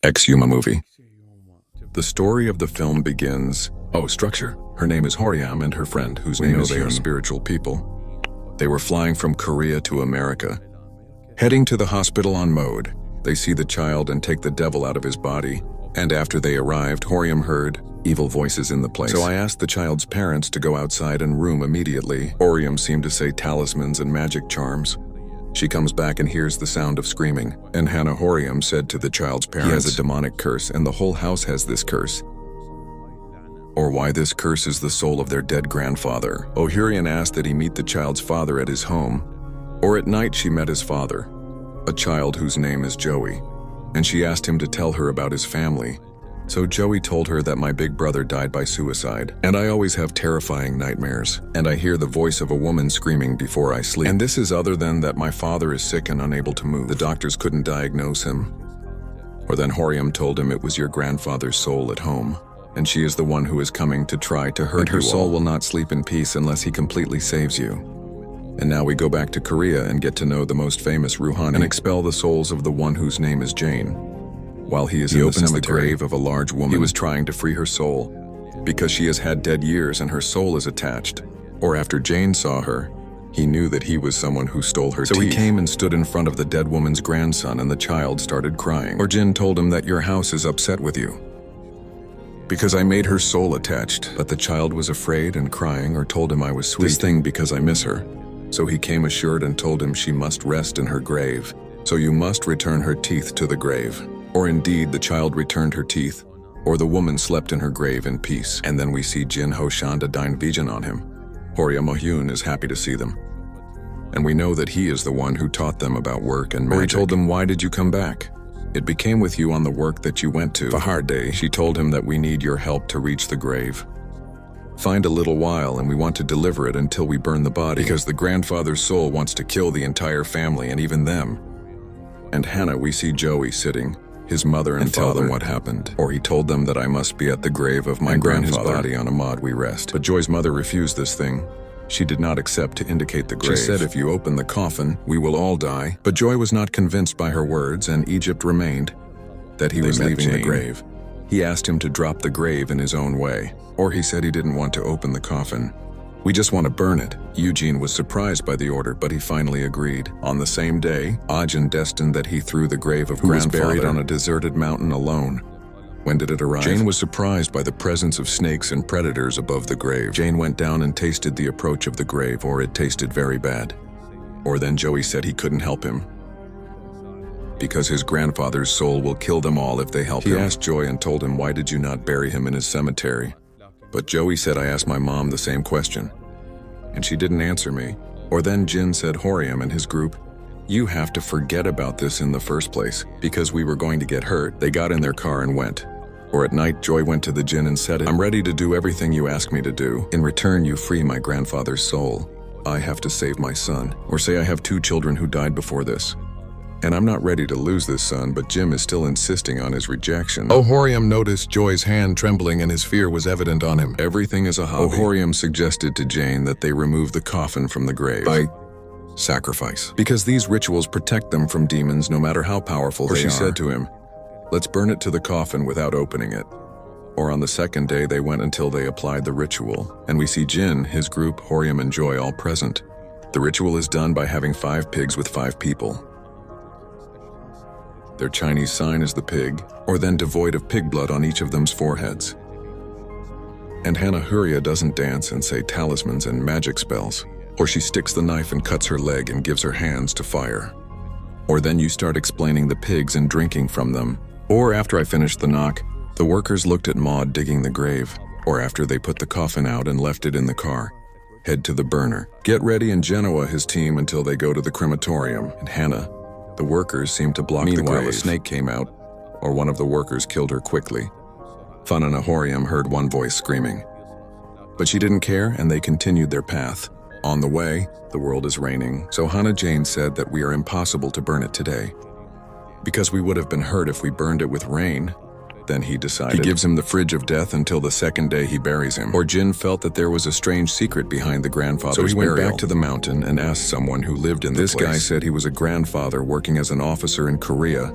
Exhuma movie. The story of the film begins. Structure. Her name is Horiam and her friend, whose name is they are spiritual people. They were flying from Korea to America. Heading to the hospital on mode, they see the child and take the devil out of his body. And after they arrived, Horiam heard evil voices in the place. So I asked the child's parents to go outside and room immediately. Horiam seemed to say talismans and magic charms. She comes back and hears the sound of screaming, and Hannah Horiam said to the child's parents, "He has a demonic curse, and the whole house has this curse." Or why this curse is the soul of their dead grandfather. Ohurian asked that he meet the child's father at his home, or at night she met his father, a child whose name is Joey, and she asked him to tell her about his family. So Joey told her that my big brother died by suicide, and I always have terrifying nightmares, and I hear the voice of a woman screaming before I sleep. And this is other than that my father is sick and unable to move. The doctors couldn't diagnose him. Or then Horiam told him it was your grandfather's soul at home, and she is the one who is coming to try to hurt you. And her soul will not sleep in peace unless he completely saves you. And now we go back to Korea and get to know the most famous Rouhani and expel the souls of the one whose name is Jane. While he opens the grave of a large woman, he was trying to free her soul, because she has had dead years and her soul is attached. Or after Jane saw her, he knew that he was someone who stole her teeth. So he came and stood in front of the dead woman's grandson, and the child started crying. Or Jin told him that your house is upset with you, because I made her soul attached. But the child was afraid and crying, or told him I was sweet. This thing because I miss her. So he came assured and told him she must rest in her grave. So you must return her teeth to the grave. Or indeed the child returned her teeth, or the woman slept in her grave in peace. And then we see Jin Ho Shanda Dine Vision on him. Horia Mohyun is happy to see them. And we know that he is the one who taught them about work and magic. Or he told them, why did you come back? It became with you on the work that you went to. Fahar Day, she told him that we need your help to reach the grave. Find a little while and we want to deliver it until we burn the body, because the grandfather's soul wants to kill the entire family and even them. And Hannah, we see Joey sitting, his mother and father, tell them what happened. Or he told them that I must be at the grave of my grandfather. His body on a mod we rest. But Joy's mother refused this thing. She did not accept to indicate the grave. She said if you open the coffin, we will all die. But Joy was not convinced by her words, and Egypt remained that he was leaving the grave. He asked him to drop the grave in his own way. Or he said he didn't want to open the coffin. We just want to burn it. Eugene was surprised by the order, but he finally agreed. On the same day, Ajahn destined that he threw the grave of grandfather, who was buried on a deserted mountain alone. When did it arrive? Jane was surprised by the presence of snakes and predators above the grave. Jane went down and tasted the approach of the grave, or it tasted very bad. Or then Joey said he couldn't help him, because his grandfather's soul will kill them all if they help him. He asked Joy and told him, why did you not bury him in his cemetery? But Joey said, I asked my mom the same question, and she didn't answer me. Or then Jin said, Horiam and his group, you have to forget about this in the first place, because we were going to get hurt. They got in their car and went. Or at night, Joy went to the Jin and said, I'm ready to do everything you ask me to do. In return, you free my grandfather's soul. I have to save my son. Or say I have 2 children who died before this, and I'm not ready to lose this son, but Jim is still insisting on his rejection. Horiam noticed Joy's hand trembling and his fear was evident on him. Everything is a hobby. Horiam suggested to Jane that they remove the coffin from the grave by sacrifice, because these rituals protect them from demons no matter how powerful they are. Or she said to him, let's burn it to the coffin without opening it. Or on the second day they went until they applied the ritual, and we see Jin, his group, Horiam and Joy all present. The ritual is done by having 5 pigs with 5 people. Their Chinese sign is the pig, or then devoid of pig blood on each of them's foreheads. And Hannah Huria doesn't dance and say talismans and magic spells, or she sticks the knife and cuts her leg and gives her hands to fire. Or then you start explaining the pigs and drinking from them. Or after I finished the knock, the workers looked at Maud digging the grave, or after they put the coffin out and left it in the car. Head to the burner. Get ready in Genoa, his team, until they go to the crematorium. And Hannah, the workers seemed to block the grave. Meanwhile, a snake came out, or one of the workers killed her quickly. Fun and Horiam heard one voice screaming. But she didn't care, and they continued their path. On the way, the world is raining, so Hannah Jane said that we are impossible to burn it today, because we would have been hurt if we burned it with rain. Then he decided. He gives him the fridge of death until the second day he buries him. Or Jin felt that there was a strange secret behind the grandfather's burial. So he went back to the mountain and asked someone who lived in the place. This guy said he was a grandfather working as an officer in Korea.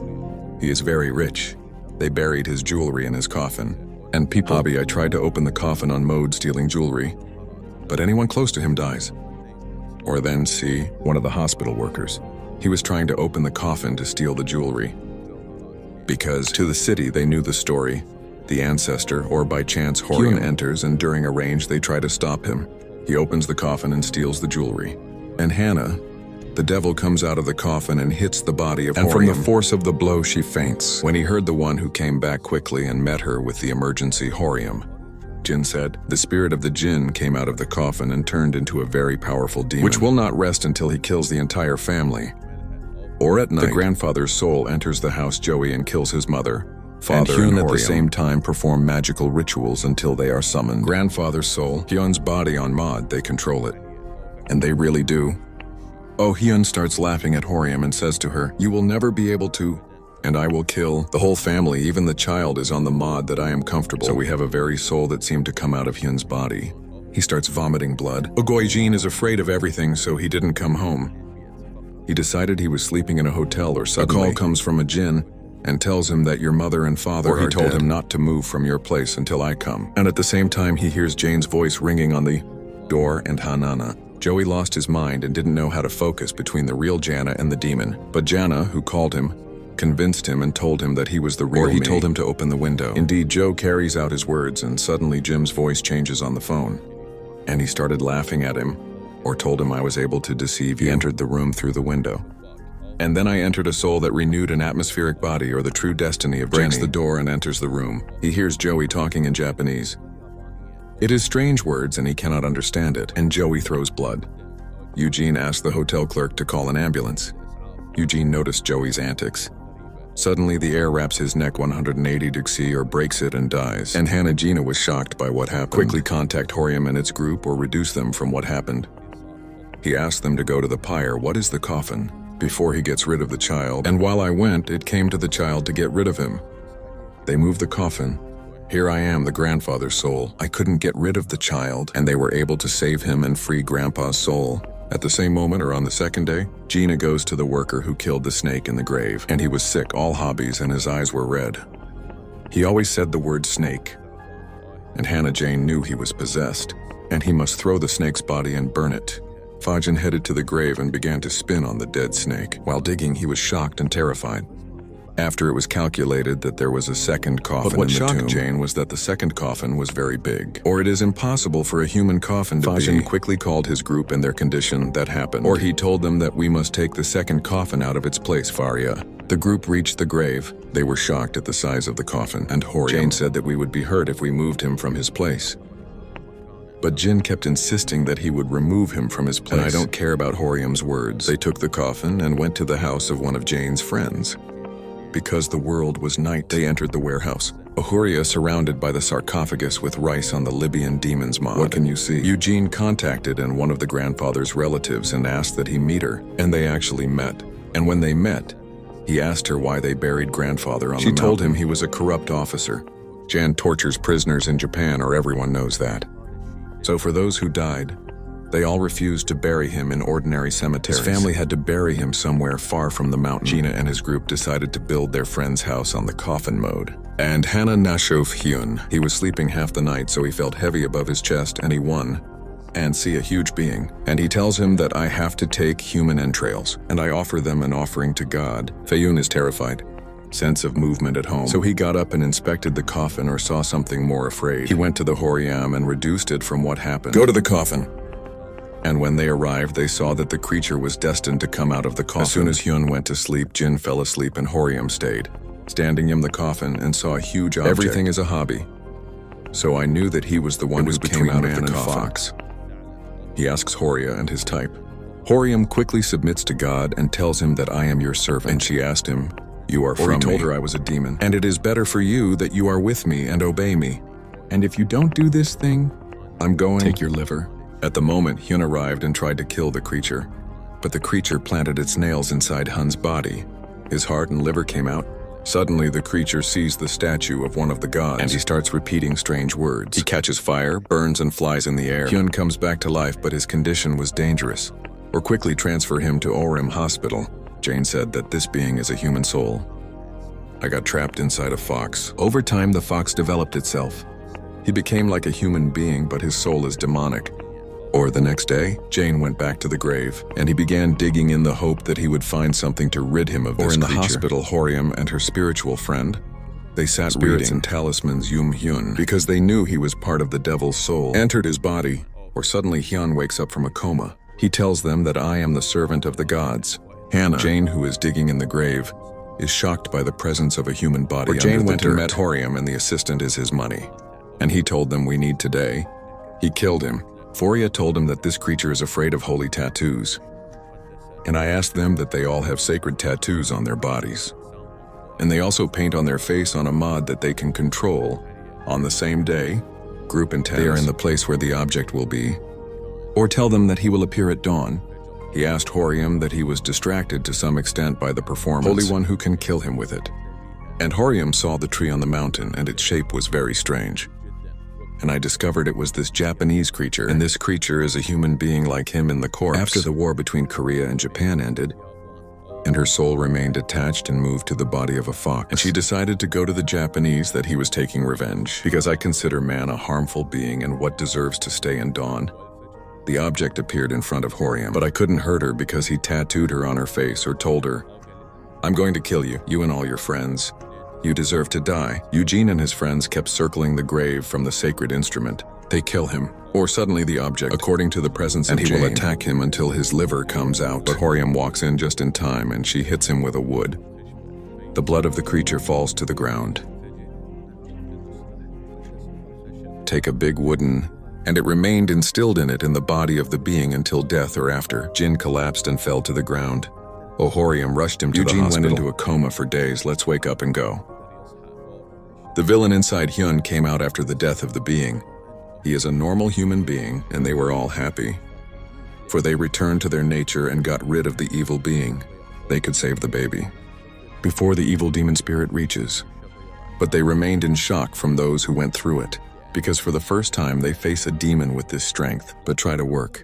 He is very rich. They buried his jewelry in his coffin. And people, Hobby, I tried to open the coffin on mode stealing jewelry, but anyone close to him dies. Or then C, one of the hospital workers. He was trying to open the coffin to steal the jewelry. Because to the city they knew the story. The ancestor, or by chance Horium, enters, and during a range they try to stop him. He opens the coffin and steals the jewelry. And Hannah, the devil, comes out of the coffin and hits the body of Horium. And from the force of the blow she faints. When he heard the one who came back quickly and met her with the emergency Horium, Jin said, the spirit of the Jinn came out of the coffin and turned into a very powerful demon, which will not rest until he kills the entire family. Or at night, the grandfather's soul enters the house Joey and kills his mother, father, and Hyun at the same time perform magical rituals until they are summoned. Grandfather's soul, Hyun's body on mod, they control it. And they really do. Oh, Hyun starts laughing at Horium and says to her, you will never be able to, and I will kill the whole family, even the child is on the mod that I am comfortable. So we have a very soul that seemed to come out of Hyun's body. He starts vomiting blood. Jin is afraid of everything, so he didn't come home. He decided he was sleeping in a hotel, or suddenly a call comes from a Jinn and tells him that your mother and father are dead. Or he told him not to move from your place until I come. And at the same time he hears Jane's voice ringing on the door and Hanana. Joey lost his mind and didn't know how to focus between the real Jana and the demon. But Jana, who called him, convinced him and told him that he was the real me. Or he told him to open the window. Indeed, Joe carries out his words and suddenly Jim's voice changes on the phone. And he started laughing at him, or told him I was able to deceive you. He entered the room through the window. And then I entered a soul that renewed an atmospheric body, or the true destiny of Jenny. Breaks the door and enters the room. He hears Joey talking in Japanese. It is strange words and he cannot understand it, and Joey throws blood. Eugene asked the hotel clerk to call an ambulance. Eugene noticed Joey's antics. Suddenly the air wraps his neck 180 degrees or breaks it and dies. And Hannah Gina was shocked by what happened. Quickly contact Horium and its group or reduce them from what happened. He asked them to go to the pyre, what is the coffin, before he gets rid of the child. And while I went, it came to the child to get rid of him. They moved the coffin. Here I am, the grandfather's soul. I couldn't get rid of the child, and they were able to save him and free Grandpa's soul. At the same moment, or on the second day, Gina goes to the worker who killed the snake in the grave, and he was sick, all hobbies, and his eyes were red. He always said the word snake, and Hannah Jane knew he was possessed, and he must throw the snake's body and burn it. Fajin headed to the grave and began to spin on the dead snake. While digging, he was shocked and terrified. After it was calculated that there was a second coffin in the tomb. But what shocked Jane was that the second coffin was very big. Or it is impossible for a human coffin to be. Fajin quickly called his group and their condition that happened. Or he told them that we must take the second coffin out of its place, Faria. The group reached the grave. They were shocked at the size of the coffin, and Jane said that we would be hurt if we moved him from his place. But Jin kept insisting that he would remove him from his place. And I don't care about Horium's words. They took the coffin and went to the house of one of Jane's friends. Because the world was night, they entered the warehouse. Ahuria surrounded by the sarcophagus with rice on the Libyan demon's mod. What can you see? Eugene contacted and one of the grandfather's relatives and asked that he meet her, and they actually met. And when they met, he asked her why they buried grandfather on the mountain. She told him he was a corrupt officer. Jan tortures prisoners in Japan, or everyone knows that. So for those who died, they all refused to bury him in ordinary cemeteries. His family had to bury him somewhere far from the mountain. Gina and his group decided to build their friend's house on the coffin mode. And Hannah Nashov Hyun, he was sleeping half the night, so he felt heavy above his chest, and he won. And see a huge being. And he tells him that I have to take human entrails, and I offer them an offering to God. Fayun is terrified. Sense of movement at home. So he got up and inspected the coffin, or saw something more afraid. He went to the Horiam and reduced it from what happened. Go to the coffin. And when they arrived, they saw that the creature was destined to come out of the coffin. As soon as Hyun went to sleep, Jin fell asleep and Horium stayed, standing in the coffin and saw a huge object. Everything is a hobby. So I knew that he was the one who came out of the fox. He asks Horia and his type. Horium quickly submits to God and tells him that I am your servant. And she asked him, you are from me. Or he told her I was a demon. And it is better for you that you are with me and obey me. And if you don't do this thing, I'm going to take your liver. At the moment, Hyun arrived and tried to kill the creature, but the creature planted its nails inside Hun's body. His heart and liver came out. Suddenly, the creature sees the statue of one of the gods, and he starts repeating strange words. He catches fire, burns, and flies in the air. Hyun comes back to life, but his condition was dangerous. Or quickly transfer him to Orim Hospital. Jane said that this being is a human soul. I got trapped inside a fox. Over time, the fox developed itself. He became like a human being, but his soul is demonic. Or the next day, Jane went back to the grave, and he began digging in the hope that he would find something to rid him of this creature. Or in the hospital, Horiam and her spiritual friend, they sat spirits reading and talismans Hyun because they knew he was part of the devil's soul, entered his body, or suddenly Hyun wakes up from a coma. He tells them that I am the servant of the gods. Hannah, Jane, who is digging in the grave, is shocked by the presence of a human body under the dirt. Jane went and met Horiam, and the assistant is his money. And he told them we need today. He killed him. Foria told him that this creature is afraid of holy tattoos. And I asked them that they all have sacred tattoos on their bodies. And they also paint on their face on a mod that they can control. On the same day, group intent. They are in the place where the object will be. Or tell them that he will appear at dawn. He asked Horiam that he was distracted to some extent by the performance. Holy One who can kill him with it. And Horiam saw the tree on the mountain, and its shape was very strange. And I discovered it was this Japanese creature, and this creature is a human being like him in the corpse. After the war between Korea and Japan ended, and her soul remained attached and moved to the body of a fox. And she decided to go to the Japanese that he was taking revenge, because I consider man a harmful being and what deserves to stay in dawn. The object appeared in front of Horiam, but I couldn't hurt her because he tattooed her on her face or told her, I'm going to kill you, you and all your friends. You deserve to die. Eugene and his friends kept circling the grave from the sacred instrument. They kill him, or suddenly the object, according to the presence of Jane, and he will attack him until his liver comes out. But Horiam walks in just in time, and she hits him with a wood. The blood of the creature falls to the ground. Take a big wooden, and it remained instilled in it in the body of the being until death or after. Jin collapsed and fell to the ground. Horiam rushed him to the hospital. Eugene went into a coma for days. Let's wake up and go. The villain inside Hyun came out after the death of the being. He is a normal human being, and they were all happy. For they returned to their nature and got rid of the evil being. They could save the baby before the evil demon spirit reaches. But they remained in shock from those who went through it, because for the first time they face a demon with this strength, but try to work.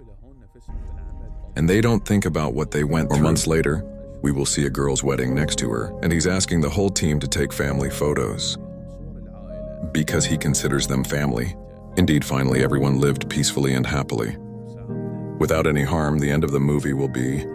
And they don't think about what they went through. Or months later, we will see a girl's wedding next to her, and he's asking the whole team to take family photos, because he considers them family. Indeed, finally everyone lived peacefully and happily. Without any harm, the end of the movie will be